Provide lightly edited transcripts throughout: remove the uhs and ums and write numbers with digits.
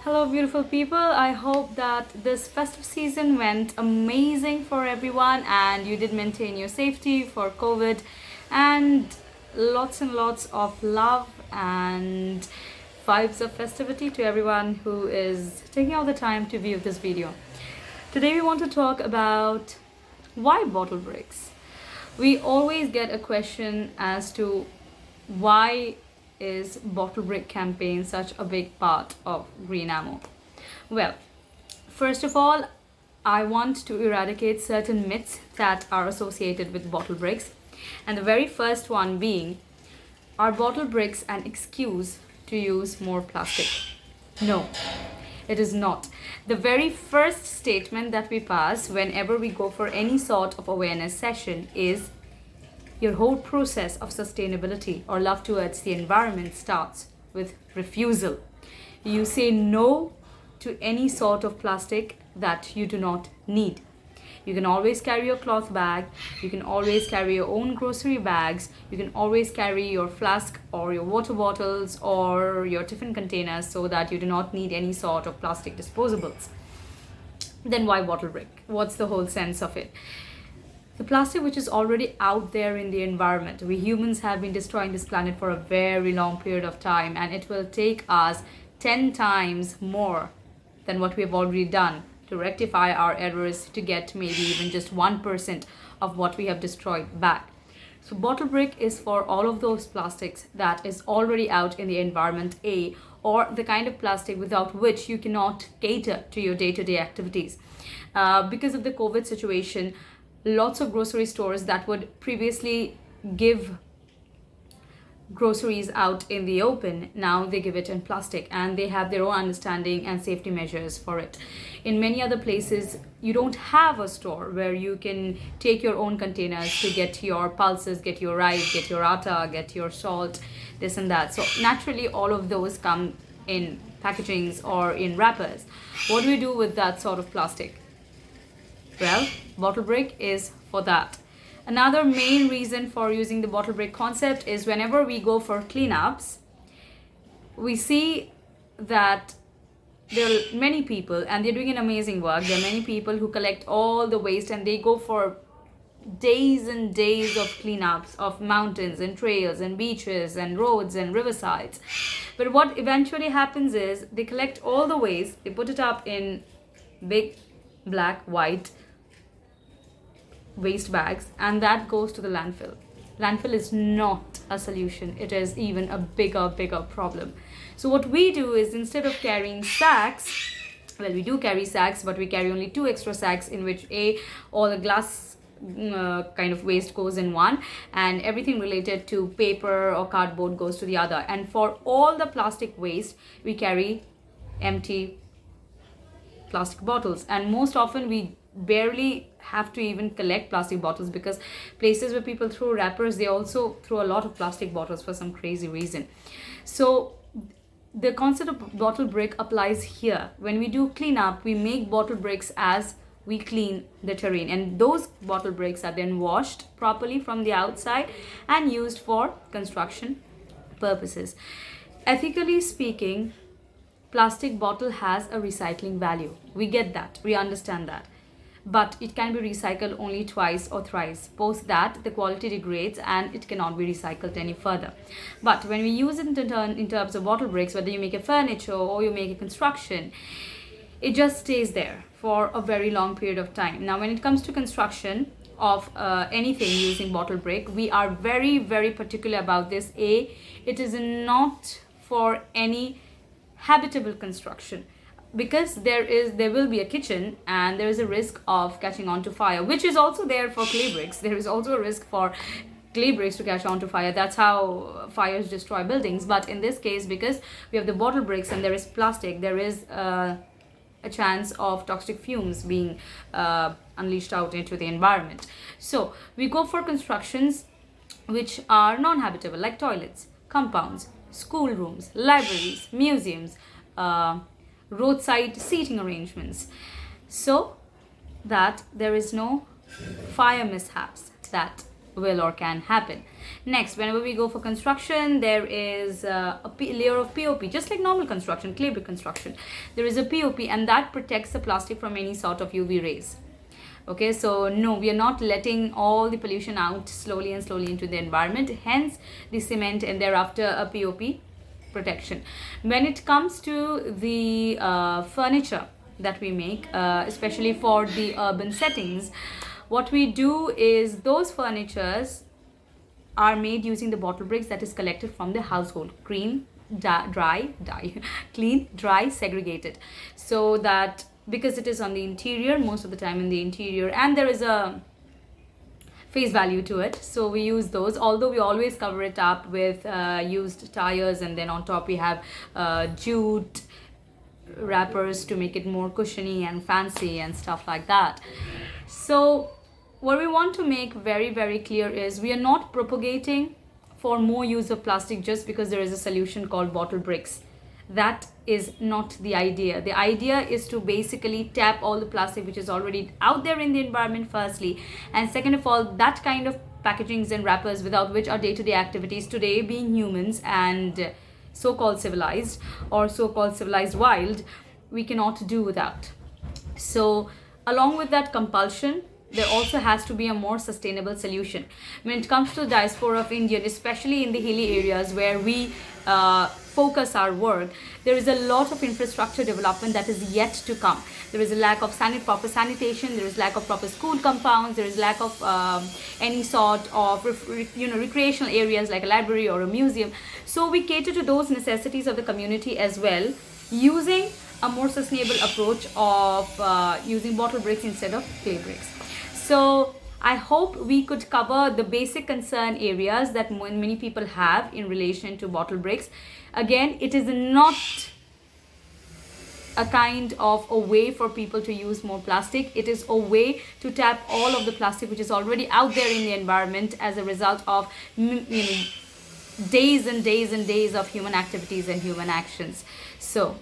Hello, beautiful people. I hope that this festive season went amazing for everyone and you did maintain your safety for COVID and lots of love and vibes of festivity to everyone who is taking out the time to view this video. Today, we want to talk about why bottle bricks. We always get a question as to why is bottle brick campaign such a big part of green ammo? Well, first of all, I want to eradicate certain myths that are associated with bottle bricks. And the very first one being, are bottle bricks an excuse to use more plastic? No, it is not. The very first statement that we pass whenever we go for any sort of awareness session is your whole process of sustainability or love towards the environment starts with refusal. You say no to any sort of plastic that you do not need. You can always carry your cloth bag, you can always carry your own grocery bags, you can always carry your flask or your water bottles or your tiffin containers so that you do not need any sort of plastic disposables. Then why bottle brick? What's the whole sense of it? The plastic which is already out there in the environment. We humans have been destroying this planet for a very long period of time, and it will take us 10 times more than what we have already done to rectify our errors to get maybe even just 1% of what we have destroyed back. So bottle brick is for all of those plastics that is already out in the environment, or the kind of plastic without which you cannot cater to your day-to-day activities. Because of the COVID situation, lots of grocery stores that would previously give groceries out in the open, now they give it in plastic, and they have their own understanding and safety measures for it. In many other places, you don't have a store where you can take your own containers to get your pulses, get your rice, get your atta, get your salt, this and that. So naturally all of those come in packagings or in wrappers. What do we do with that sort of plastic? Well, bottle brick is for that. Another main reason for using the bottle brick concept is whenever we go for cleanups, we see that there are many people and they're doing an amazing work. There are many people who collect all the waste and they go for days and days of cleanups of mountains and trails and beaches and roads and riversides. But what eventually happens is they collect all the waste, they put it up in big black, white waste bags, and that goes to the landfill. Landfill is not a solution. It is even a bigger problem. So what we do is, instead of carrying sacks, well, we do carry sacks, but we carry only 2 extra sacks in which all the glass kind of waste goes in one, and everything related to paper or cardboard goes to the other. And for all the plastic waste, we carry empty plastic bottles, and most often we barely have to even collect plastic bottles, because places where people throw wrappers, they also throw a lot of plastic bottles for some crazy reason. So the concept of bottle brick applies here. When we do cleanup, we make bottle bricks as we clean the terrain, and those bottle bricks are then washed properly from the outside and used for construction purposes. Ethically speaking, plastic bottle has a recycling value. We get that, we understand that. But it can be recycled only twice or thrice. Post that, the quality degrades and it cannot be recycled any further. But when we use it in terms of bottle bricks, whether you make a furniture or you make a construction, it just stays there for a very long period of time. Now, when it comes to construction of anything using bottle brick, we are very particular about this. It is not for any habitable construction, because there will be a kitchen and there is a risk of catching on to fire, which is also there for clay bricks. There is also a risk for clay bricks to catch on to fire. That's how fires destroy buildings. But in this case, because we have the bottle bricks and there is plastic, there is a chance of toxic fumes being unleashed out into the environment. So we go for constructions which are non-habitable, like toilets, compounds, schoolrooms, libraries, museums, roadside seating arrangements, so that there is no fire mishaps that will or can happen. Next, whenever we go for construction, there is layer of POP, just like normal construction, clay brick construction. There is a POP, and that protects the plastic from any sort of UV rays. Okay, so no, we are not letting all the pollution out slowly and slowly into the environment, hence the cement and thereafter a POP protection. When it comes to the furniture that we make, especially for the urban settings, what we do is those furnitures are made using the bottle bricks that is collected from the household, clean, clean, dry, segregated, so that because it is on the interior, most of the time in the interior, and there is a face value to it, so we use those, although we always cover it up with used tires, and then on top we have jute wrappers to make it more cushiony and fancy and stuff like that. So what we want to make very, very clear is we are not propagating for more use of plastic just because there is a solution called Bottlebricks. That is not the idea. The idea is to basically tap all the plastic which is already out there in the environment, firstly, and second of all, that kind of packagings and wrappers without which our day-to-day activities today, being humans and so-called civilized or so-called civilized wild, we cannot do without. So along with that compulsion, there also has to be a more sustainable solution. When it comes to the diaspora of India, especially in the hilly areas where we focus our work, there is a lot of infrastructure development that is yet to come. There is a lack of proper sanitation, there is lack of proper school compounds, there is lack of any sort of recreational areas like a library or a museum. So we cater to those necessities of the community as well, using a more sustainable approach of using bottle bricks instead of clay bricks. So I hope we could cover the basic concern areas that many people have in relation to bottle bricks. Again, it is not a kind of a way for people to use more plastic. It is a way to tap all of the plastic which is already out there in the environment as a result of days and days and days of human activities and human actions. So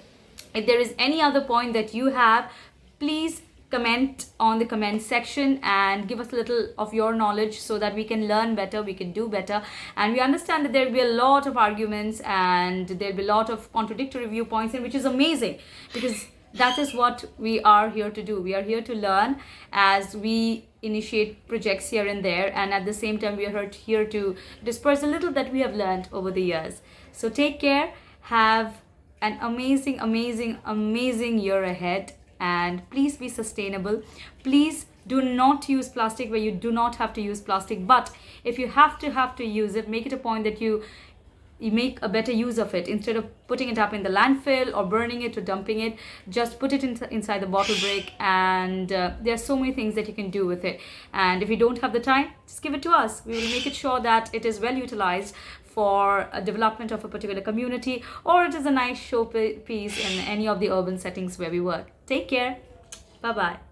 if there is any other point that you have, please comment on the comment section and give us a little of your knowledge so that we can learn better, we can do better, and we understand that there will be a lot of arguments and there will be a lot of contradictory viewpoints, and which is amazing because that is what we are here to do. We are here to learn as we initiate projects here and there, and at the same time we are here to disperse a little that we have learned over the years. So take care, have an amazing, amazing, amazing year ahead, and please be sustainable. Please do not use plastic where you do not have to use plastic, but if you have to use it, make it a point that you make a better use of it. Instead of putting it up in the landfill or burning it or dumping it, just put it inside the bottle brick, and there are so many things that you can do with it. And if you don't have the time, just give it to us. We will make it sure that it is well utilized for a development of a particular community, or it is a nice showpiece in any of the urban settings where we work. Take care. Bye bye.